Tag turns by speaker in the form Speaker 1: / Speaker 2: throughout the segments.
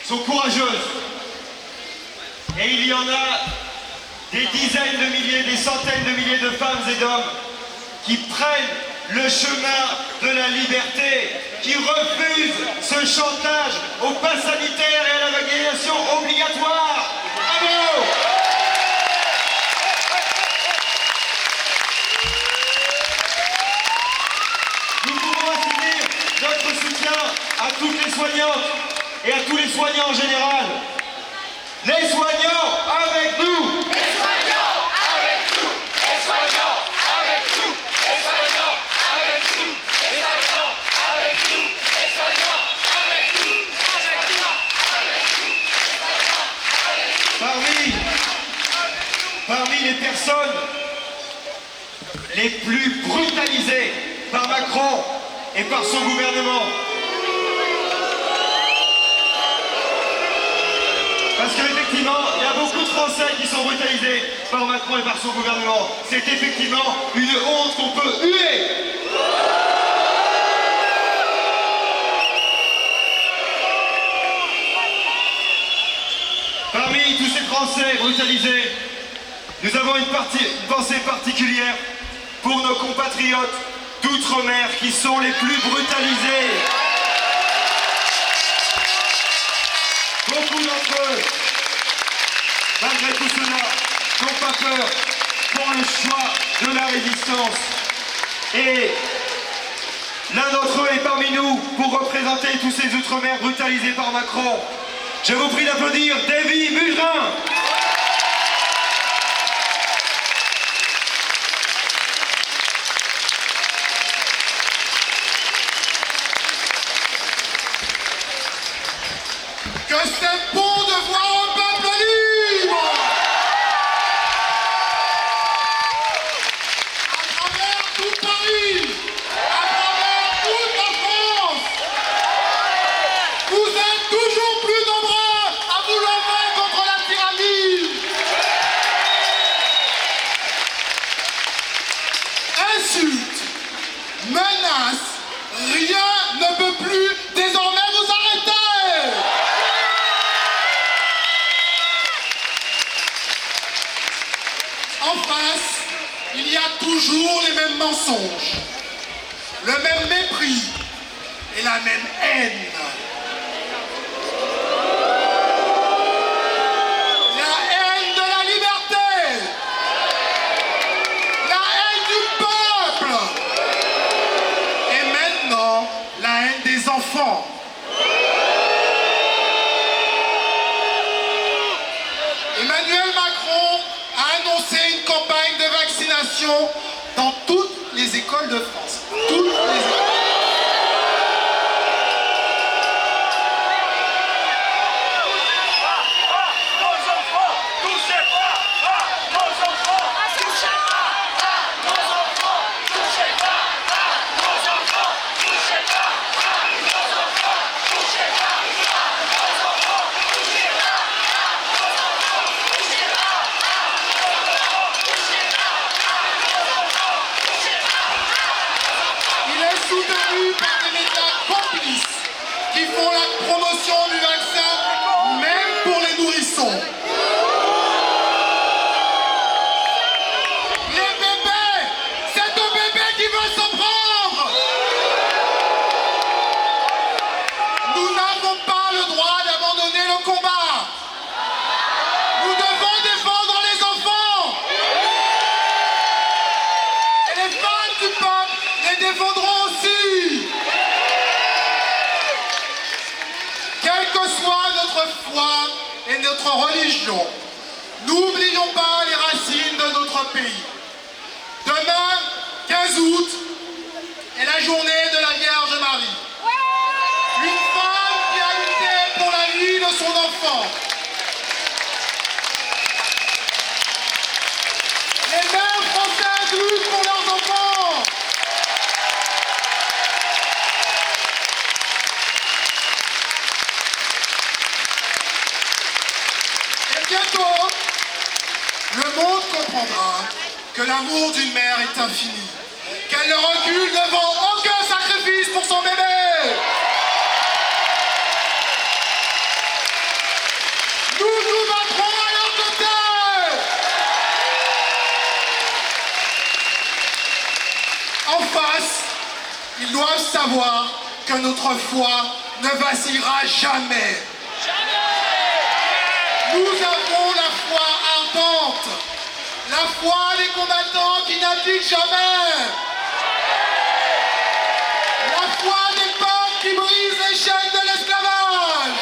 Speaker 1: sont courageuses. Et il y en a des dizaines de milliers, des centaines de milliers de femmes et d'hommes qui prennent le chemin de la liberté, qui refusent ce chantage au pass sanitaire et à la vaccination obligatoire. Bravo! Nous pouvons assurer notre soutien à toutes les soignantes et à tous les soignants en général. Les soignants avec nous!
Speaker 2: Les soignants avec nous! Les soignants avec nous! Les soignants avec nous! Les soignants avec nous! Les soignants avec nous! Les soignants avec nous!
Speaker 1: Parmi les personnes les plus brutalisées par Macron et par son gouvernement, parce qu'effectivement, il y a beaucoup de Français qui sont brutalisés par Macron et par son gouvernement. C'est effectivement une honte qu'on peut huer. Parmi tous ces Français brutalisés, nous avons une pensée particulière pour nos compatriotes d'outre-mer qui sont les plus brutalisés. Beaucoup d'entre eux, malgré tout cela, n'ont pas peur, font le choix de la résistance. Et l'un d'entre eux est parmi nous pour représenter tous ces outre-mer brutalisés par Macron. Je vous prie d'applaudir Davy Mugerin.
Speaker 3: Que c'est bon de voir un peuple libre! À travers tout Paris, à travers toute la France, vous êtes toujours plus nombreux à vous lever contre la tyrannie. Insultes, menaces, rien ne peut plus désormais vous arrêter. En face, il y a toujours les mêmes mensonges, le même mépris et la même haine. La haine de la liberté, la haine du peuple et maintenant la haine des enfants. Emmanuel Macron a annoncé une campagne de vaccination dans toutes les écoles de France. Toutes les écoles. Il est soutenu par des médias complices qui font la promotion du vaccin, même pour les nourrissons. Les bébés, c'est aux bébés qui veulent s'en prendre. Nous n'avons pas le droit d'abandonner le combat. Nous devons défendre les enfants. Et les femmes du peuple les défendront aussi. Quelle que soit notre foi et notre religion, n'oublions pas les racines de notre pays. Demain, 15 août, est la journée de la Vierge Marie. Une femme qui a lutté pour la vie de son enfant. Les mères françaises luttent pour leurs enfants. Et bientôt, le monde comprendra que l'amour d'une mère est infini, qu'elle ne recule devant aucun sacrifice pour son bébé. savoir que notre foi ne vacillera jamais. Nous avons la foi ardente, la foi des combattants qui n'abdiquent jamais, la foi des peuples qui brisent les chaînes de l'esclavage,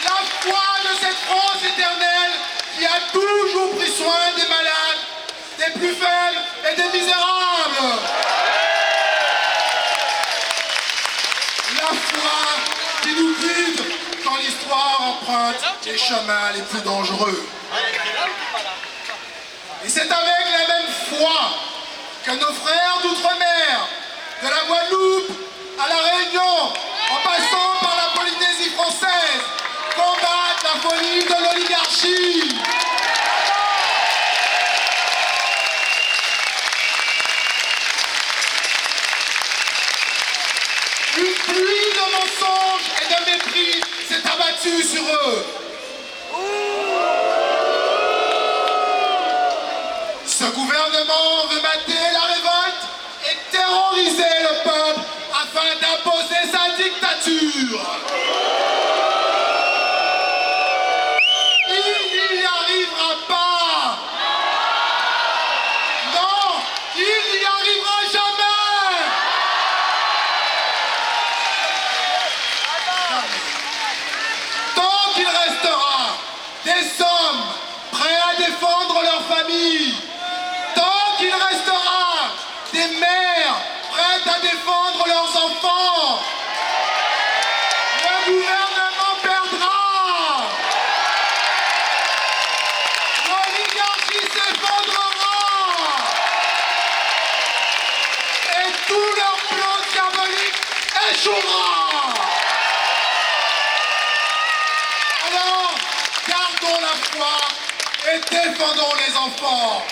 Speaker 3: la foi de cette France éternelle qui a toujours pris soin des malades, des plus faibles et des misérables. La foi qui nous guide quand l'histoire emprunte les chemins les plus dangereux. Et c'est avec la même foi que nos frères d'outre-mer, de la Guadeloupe à la Réunion, en passant par la Polynésie française, combattent la folie de l'oligarchie. Une pluie de mensonges et de mépris s'est abattue sur eux. Ce gouvernement veut mater la révolte et terroriser le peuple afin d'imposer sa dictature. Il n'y arrivera pas. Non, il n'y arrivera jamais. Tant qu'il restera des hommes prêts à défendre leur famille, tant qu'il restera des mères prêtes à défendre leurs enfants, le gouvernement perdra. L'oligarchie s'effondrera. Et tout leur plan diabolique échouera. Alors, gardons la foi et défendons les enfants.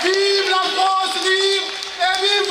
Speaker 3: Vive la France libre et vive